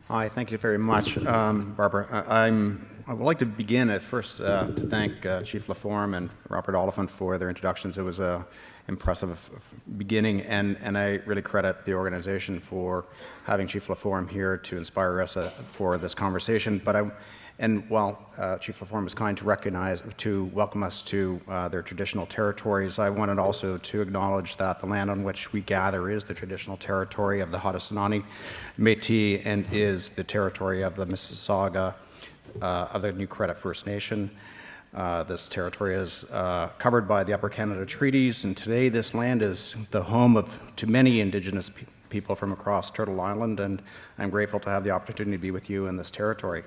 Hi, thank you very much, Barbara. I would like to begin at first to thank Chief Laforme and Robert Oliphant for their introductions. It was an impressive beginning, and I really credit the organization for having Chief Laforme here to inspire us for this conversation. While Chief Laforme is kind to welcome us to their traditional territories, I wanted also to acknowledge that the land on which we gather is the traditional territory of the Haudenosaunee Métis and is the territory of the Mississauga of the New Credit First Nation. This territory is covered by the Upper Canada Treaties, and today this land is the home to many Indigenous people from across Turtle Island, and I'm grateful to have the opportunity to be with you in this territory.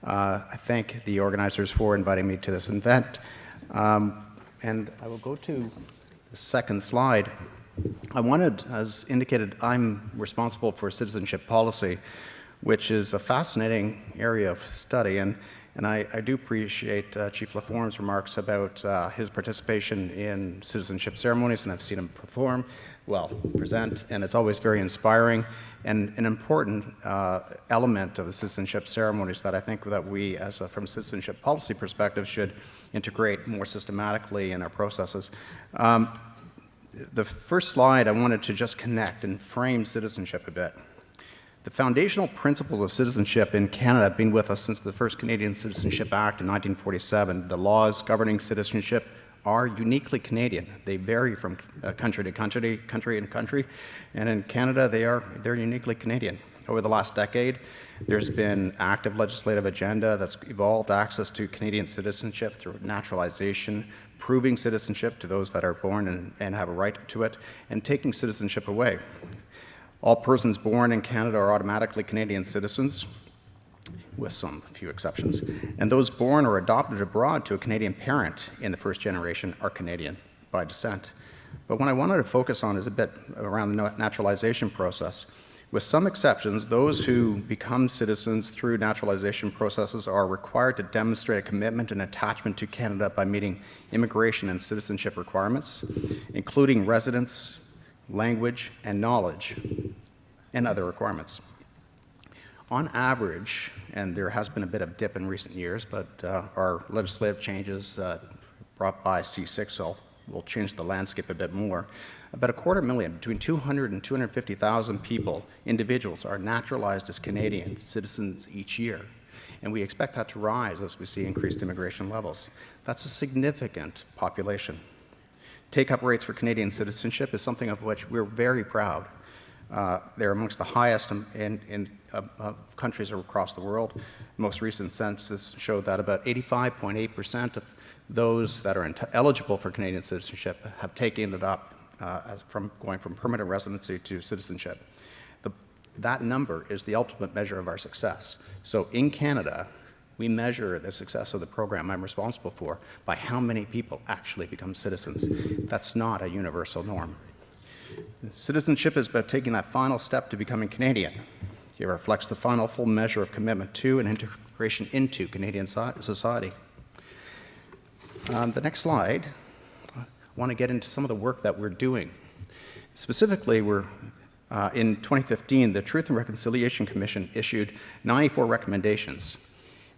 I thank the organizers for inviting me to this event. And I will go to the second slide. I wanted, as indicated, I'm responsible for citizenship policy, which is a fascinating area of study. And I do appreciate Chief Laforme's remarks about his participation in citizenship ceremonies, and I've seen him present, and it's always very inspiring and an important element of the citizenship ceremonies that I think that we, from a citizenship policy perspective, should integrate more systematically in our processes. The first slide, I wanted to just connect and frame citizenship a bit. The foundational principles of citizenship in Canada have been with us since the first Canadian Citizenship Act in 1947. The laws governing citizenship are uniquely Canadian. They vary from country to country, and in Canada they're uniquely Canadian. Over the last decade, there's been active legislative agenda that's evolved access to Canadian citizenship through naturalization, proving citizenship to those that are born and have a right to it, and taking citizenship away. All persons born in Canada are automatically Canadian citizens, with some few exceptions. And those born or adopted abroad to a Canadian parent in the first generation are Canadian by descent. But what I wanted to focus on is a bit around the naturalization process. With some exceptions, those who become citizens through naturalization processes are required to demonstrate a commitment and attachment to Canada by meeting immigration and citizenship requirements, including residence, language, and knowledge, and other requirements. On average, and there has been a bit of dip in recent years, but our legislative changes brought by C6 will change the landscape a bit more. About 250,000, between 200 and 250,000 people, individuals, are naturalized as Canadian citizens each year. And we expect that to rise as we see increased immigration levels. That's a significant population. Take-up rates for Canadian citizenship is something of which we're very proud. They're amongst the highest in countries across the world. Most recent census showed that about 85.8% of those that are eligible for Canadian citizenship have taken it up from going from permanent residency to citizenship. That number is the ultimate measure of our success. So in Canada, we measure the success of the program I'm responsible for by how many people actually become citizens. That's not a universal norm. Citizenship is about taking that final step to becoming Canadian. It reflects the final full measure of commitment to and integration into Canadian society. The next slide, I want to get into some of the work that we're doing. Specifically, in 2015, the Truth and Reconciliation Commission issued 94 recommendations,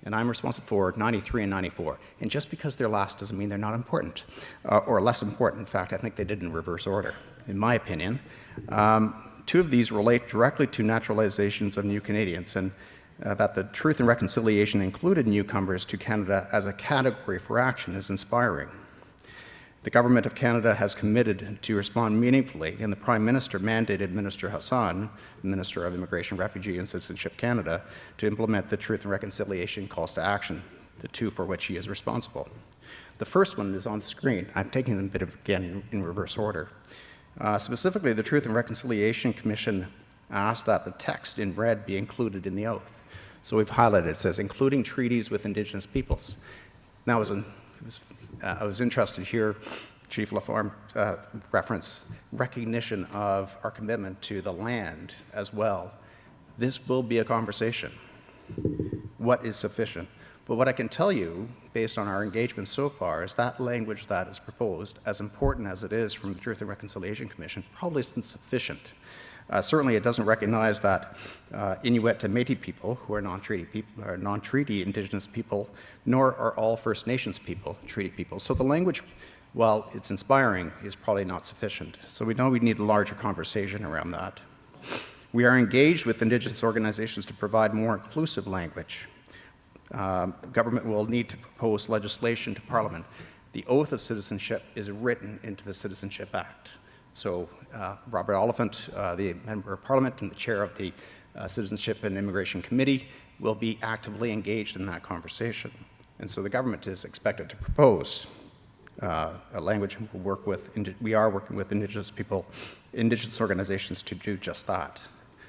and I'm responsible for 93 and 94. And just because they're last doesn't mean they're not important, or less important. In fact, I think they did in reverse order, in my opinion. Two of these relate directly to naturalizations of new Canadians, and that the Truth and Reconciliation included newcomers to Canada as a category for action is inspiring. The Government of Canada has committed to respond meaningfully, and the Prime Minister mandated Minister Hassan, Minister of Immigration, Refugee and Citizenship Canada, to implement the Truth and Reconciliation calls to action, the two for which he is responsible. The first one is on the screen. I'm taking them a bit again in reverse order. Specifically, the Truth and Reconciliation Commission asked that the text in red be included in the oath. So we've highlighted, it says, including treaties with Indigenous peoples. Now, I was interested to hear Chief Laforme reference recognition of our commitment to the land as well. This will be a conversation. What is sufficient? But what I can tell you, based on our engagement so far, is that language that is proposed, as important as it is from the Truth and Reconciliation Commission, probably isn't sufficient. Certainly, it doesn't recognize that Inuit and Métis people, who are non-treaty Indigenous people, nor are all First Nations people treaty people. So the language, while it's inspiring, is probably not sufficient. So we know we need a larger conversation around that. We are engaged with Indigenous organizations to provide more inclusive language. Government will need to propose legislation to Parliament. The oath of citizenship is written into the Citizenship Act. So Robert Oliphant, the Member of Parliament and the chair of the Citizenship and Immigration Committee, will be actively engaged in that conversation. And so the government is expected to propose a language. We are working with Indigenous people, Indigenous organizations to do just that.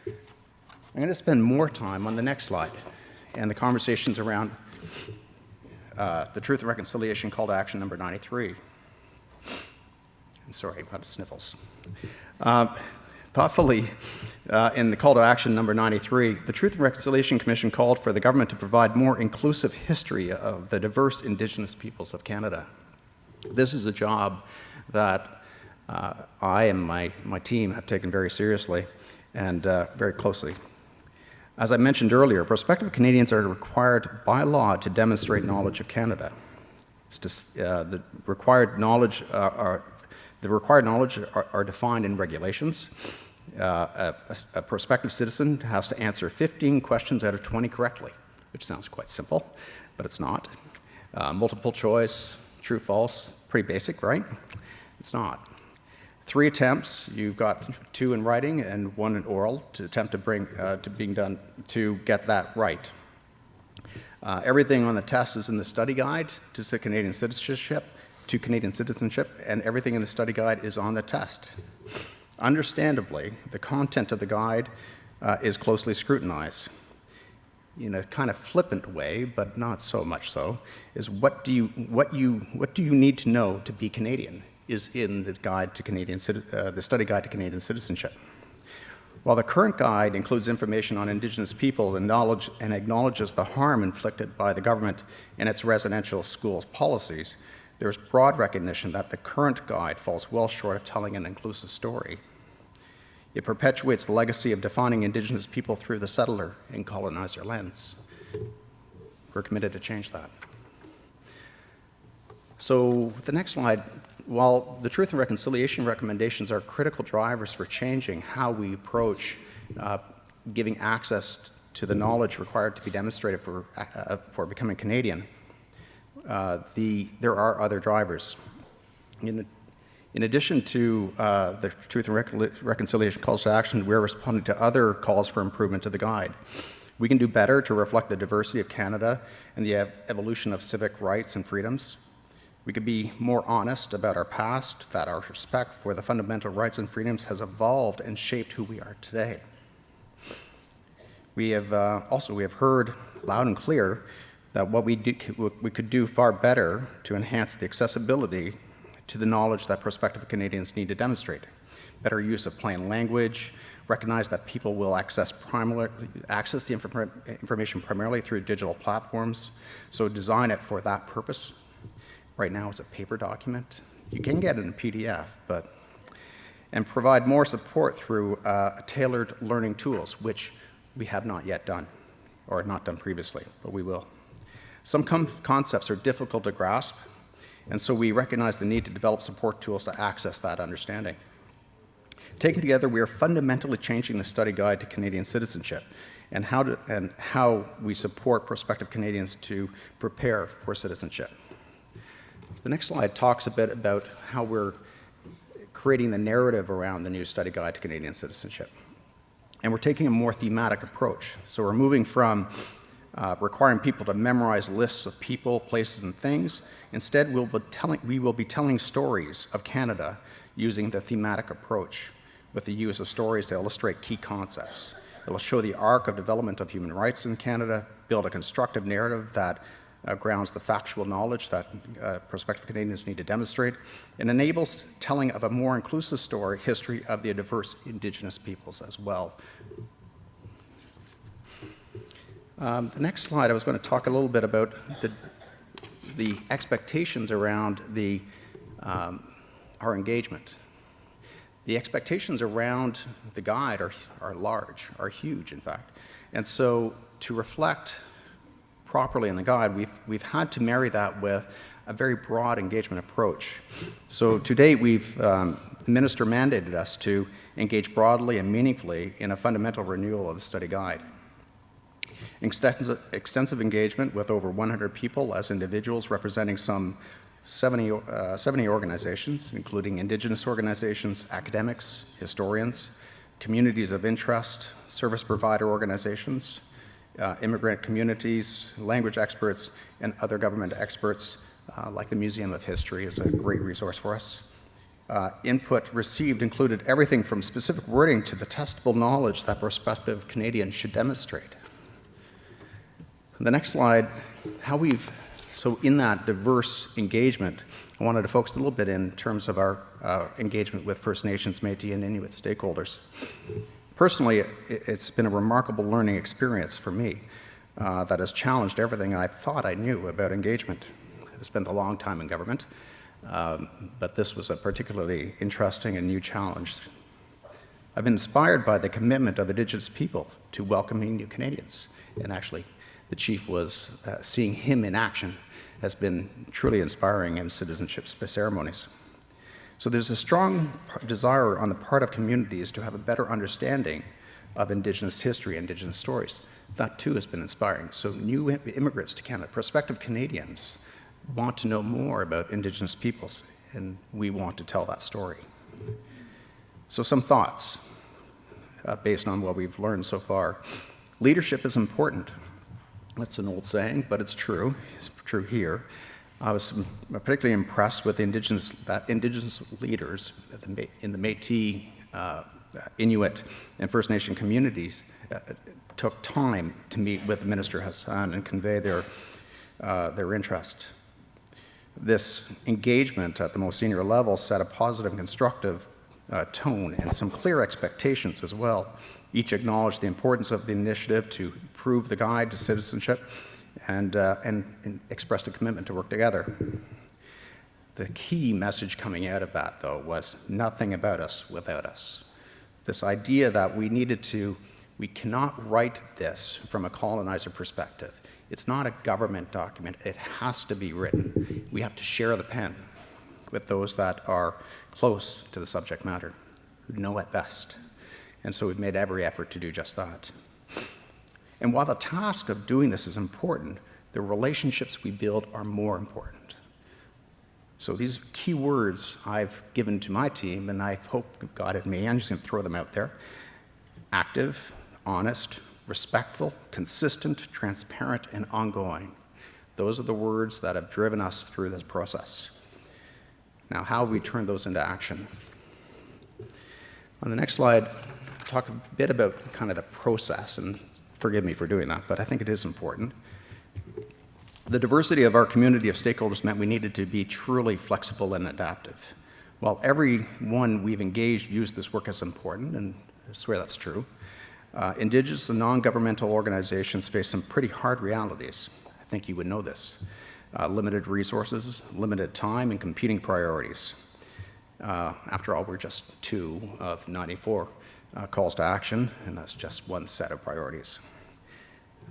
I'm going to spend more time on the next slide and the conversations around the Truth and Reconciliation Call to Action number 93. I'm sorry about the sniffles. Thoughtfully, in the Call to Action number 93, the Truth and Reconciliation Commission called for the government to provide more inclusive history of the diverse Indigenous peoples of Canada. This is a job that I and my team have taken very seriously and very closely. As I mentioned earlier, prospective Canadians are required by law to demonstrate knowledge of Canada. The required knowledge are defined in regulations. A prospective citizen has to answer 15 questions out of 20 correctly, which sounds quite simple, but it's not. Multiple choice, true, false, pretty basic, right? It's not. 3 attempts, you've got 2 in writing and 1 in oral to attempt to bring to being done to get that right. Everything on the test is in the study guide to Canadian citizenship, and everything in the study guide is on the test. Understandably, the content of the guide is closely scrutinized. In a kind of flippant way, but not so much so, is what do you need to know to be Canadian is in the guide to the study guide to Canadian citizenship. While the current guide includes information on Indigenous people and acknowledges the harm inflicted by the government in its residential schools policies, there is broad recognition that the current guide falls well short of telling an inclusive story. It perpetuates the legacy of defining Indigenous people through the settler and colonizer lens. We're committed to change that. So the next slide, while the Truth and Reconciliation recommendations are critical drivers for changing how we approach giving access to the knowledge required to be demonstrated for becoming Canadian, there are other drivers. In addition to the Truth and Reconciliation calls to action, we're responding to other calls for improvement to the guide. We can do better to reflect the diversity of Canada and the evolution of civic rights and freedoms. We could be more honest about our past, that our respect for the fundamental rights and freedoms has evolved and shaped who we are today. We have heard loud and clear that we could do far better to enhance the accessibility to the knowledge that prospective Canadians need to demonstrate. Better use of plain language, recognize that people will access the information primarily through digital platforms, so design it for that purpose. Right now it's a paper document. You can get it in a PDF, and provide more support through tailored learning tools, which we have not yet done, or not done previously, but we will. Some concepts are difficult to grasp, and so we recognize the need to develop support tools to access that understanding. Taken together, we are fundamentally changing the study guide to Canadian citizenship and how we support prospective Canadians to prepare for citizenship. The next slide talks a bit about how we're creating the narrative around the new study guide to Canadian citizenship. And we're taking a more thematic approach. So we're moving from requiring people to memorize lists of people, places, and things. Instead, we will be telling stories of Canada using the thematic approach with the use of stories to illustrate key concepts. It will show the arc of development of human rights in Canada, build a constructive narrative that grounds the factual knowledge that prospective Canadians need to demonstrate, and enables telling of a more inclusive history of the diverse Indigenous peoples as well. The next slide, I was going to talk a little bit about the expectations around our engagement. the expectations around the guide are large, are huge, in fact. And so to reflect properly in the guide, we've had to marry that with a very broad engagement approach. So to date, the minister mandated us to engage broadly and meaningfully in a fundamental renewal of the study guide. Extensive engagement with over 100 people as individuals representing some 70 organizations, including Indigenous organizations, academics, historians, communities of interest, service provider organizations, immigrant communities, language experts, and other government experts, like the Museum of History is a great resource for us. Input received included everything from specific wording to the testable knowledge that prospective Canadians should demonstrate. The next slide, so in that diverse engagement, I wanted to focus a little bit in terms of our engagement with First Nations, Métis, and Inuit stakeholders. Personally, it's been a remarkable learning experience for me that has challenged everything I thought I knew about engagement. I've spent a long time in government, but this was a particularly interesting and new challenge. I've been inspired by the commitment of Indigenous people to welcoming new Canadians, and actually the chief was seeing him in action has been truly inspiring in citizenship ceremonies. So there's a strong desire on the part of communities to have a better understanding of Indigenous history, Indigenous stories. That too has been inspiring. So new immigrants to Canada, prospective Canadians, want to know more about Indigenous peoples, and we want to tell that story. So some thoughts based on what we've learned so far. Leadership is important. That's an old saying, but it's true. It's true here. I was particularly impressed with Indigenous leaders in the Métis, Inuit, and First Nation communities took time to meet with Minister Hassan and convey their interest. This engagement at the most senior level set a positive and constructive tone and some clear expectations as well. Each acknowledged the importance of the initiative to improve the guide to citizenship and expressed a commitment to work together. The key message coming out of that, though, was nothing about us without us. This idea that we cannot write this from a colonizer perspective. It's not a government document. It has to be written. We have to share the pen with those that are close to the subject matter, who know it best. And so we've made every effort to do just that. And while the task of doing this is important, the relationships we build are more important. So these key words I've given to my team, and I hope you've got it in me, I'm just going to throw them out there. Active, honest, respectful, consistent, transparent, and ongoing. Those are the words that have driven us through this process. Now, how have we turned those into action? On the next slide, I'll talk a bit about kind of the process, and forgive me for doing that, but I think it is important. The diversity of our community of stakeholders meant we needed to be truly flexible and adaptive. While everyone we've engaged views this work as important, and I swear that's true, Indigenous and non-governmental organizations face some pretty hard realities. I think you would know this. Limited resources, limited time, and competing priorities. After all, we're just 2 of 94 calls to action, and that's just one set of priorities.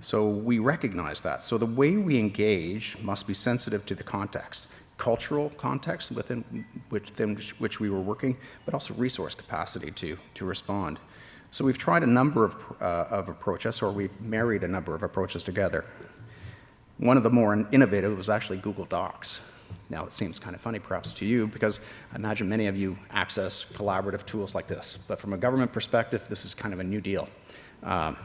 So we recognize that. So the way we engage must be sensitive to the context, cultural context within which we were working, but also resource capacity to respond. So we've tried a number of approaches, or we've married a number of approaches together. One of the more innovative was actually Google Docs. Now, it seems kind of funny perhaps to you, because I imagine many of you access collaborative tools like this. But from a government perspective, this is kind of a new deal. I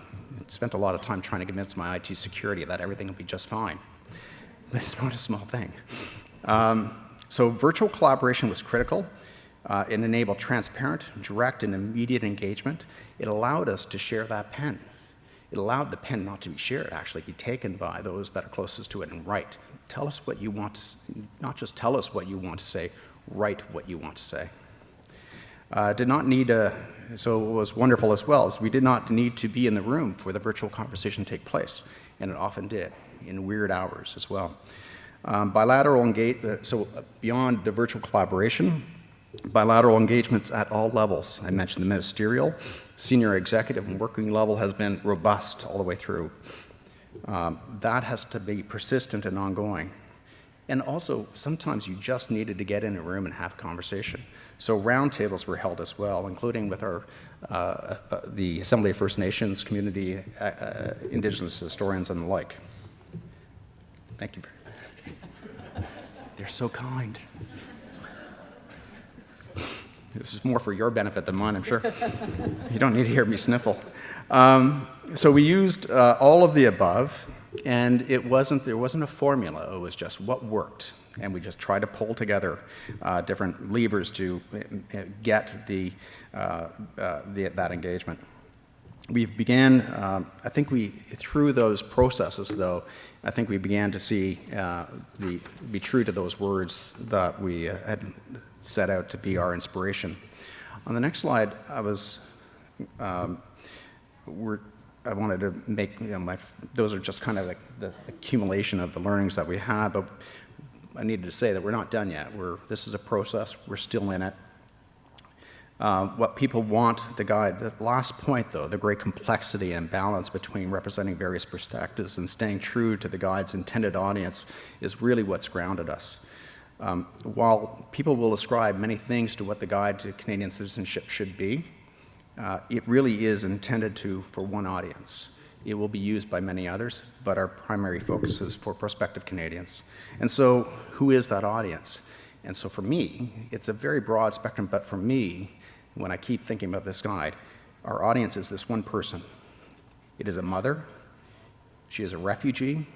spent a lot of time trying to convince my IT security that everything will be just fine. But it's not a small thing. So virtual collaboration was critical. It enabled transparent, direct, and immediate engagement. It allowed us to share that pen. It allowed the pen not to be shared, actually be taken by those that are closest to it and write. Tell us what you want to, not just tell us what you want to say, write what you want to say. Did not need so what was wonderful as well is we did not need to be in the room for the virtual conversation to take place, and it often did, in weird hours as well. Bilateral engagement, so beyond the virtual collaboration, Bilateral engagements at all levels. I mentioned the ministerial, senior executive, and working level has been robust all the way through. That has to be persistent and ongoing. And also, sometimes you just needed to get in a room and have a conversation. So roundtables were held as well, including with our, the Assembly of First Nations community, Indigenous historians and the like. Thank you. They're so kind. This is more for your benefit than mine, I'm sure. You don't need to hear me sniffle. So we used all of the above, and there wasn't a formula. It was just what worked, and we just tried to pull together different levers to get that engagement. We began, I think through those processes, though, I think we began to see be true to those words that we had set out to be our inspiration. On the next slide, I wanted to make, those are just kind of like the accumulation of the learnings that we had, but I needed to say that we're not done yet. This is a process, we're still in it. What people want, the guide, the last point though, the great complexity and balance between representing various perspectives and staying true to the guide's intended audience is really what's grounded us. While people will ascribe many things to what the guide to Canadian citizenship should be, it really is intended for one audience. It will be used by many others, but our primary focus is for prospective Canadians. And so, who is that audience? And so for me, it's a very broad spectrum, but for me, when I keep thinking about this guide, our audience is this one person. It is a mother, she is a refugee,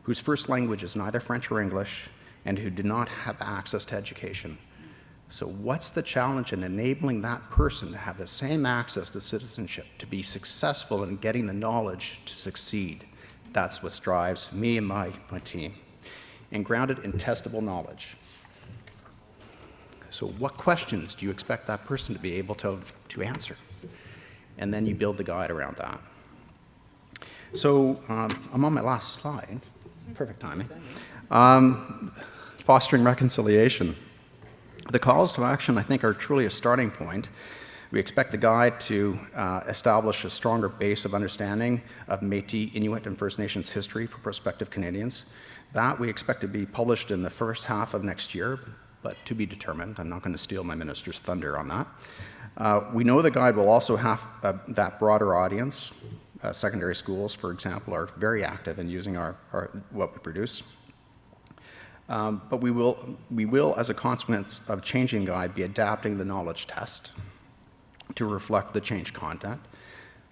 whose first language is neither French or English, and who do not have access to education. So what's the challenge in enabling that person to have the same access to citizenship, to be successful in getting the knowledge to succeed? That's what drives me and my team. And grounded in testable knowledge. So what questions do you expect that person to be able to answer? And then you build the guide around that. So I'm on my last slide. Perfect timing. Fostering reconciliation. The calls to action, I think, are truly a starting point. We expect the guide to establish a stronger base of understanding of Métis, Inuit, and First Nations history for prospective Canadians. That we expect to be published in the first half of next year, but to be determined. I'm not going to steal my minister's thunder on that. We know the guide will also have that broader audience. Secondary schools, for example, are very active in using what we produce. But we will, as a consequence of changing the guide, be adapting the knowledge test to reflect the changed content.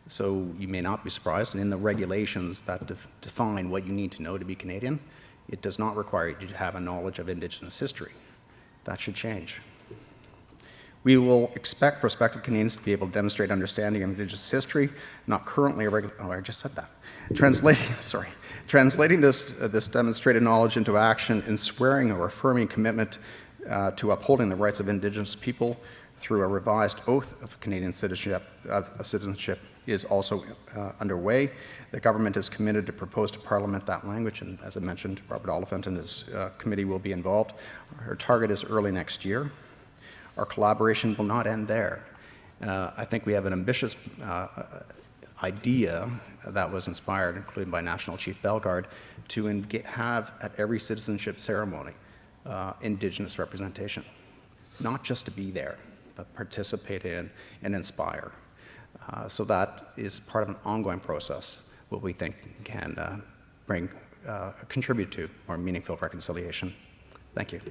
So you may not be surprised, and in the regulations that define what you need to know to be Canadian, it does not require you to have a knowledge of Indigenous history. That should change. We will expect prospective Canadians to be able to demonstrate understanding of Indigenous history, not currently I just said that. Translating this demonstrated knowledge into action in swearing or affirming commitment to upholding the rights of Indigenous people through a revised oath of Canadian citizenship is also underway. The government is committed to propose to Parliament that language, and as I mentioned, Robert Oliphant and his committee will be involved. Our target is early next year. Our collaboration will not end there. I think we have an ambitious idea that was inspired, including by National Chief Bellegarde, to have at every citizenship ceremony Indigenous representation. Not just to be there, but participate in and inspire. So that is part of an ongoing process, what we think can contribute to more meaningful reconciliation. Thank you.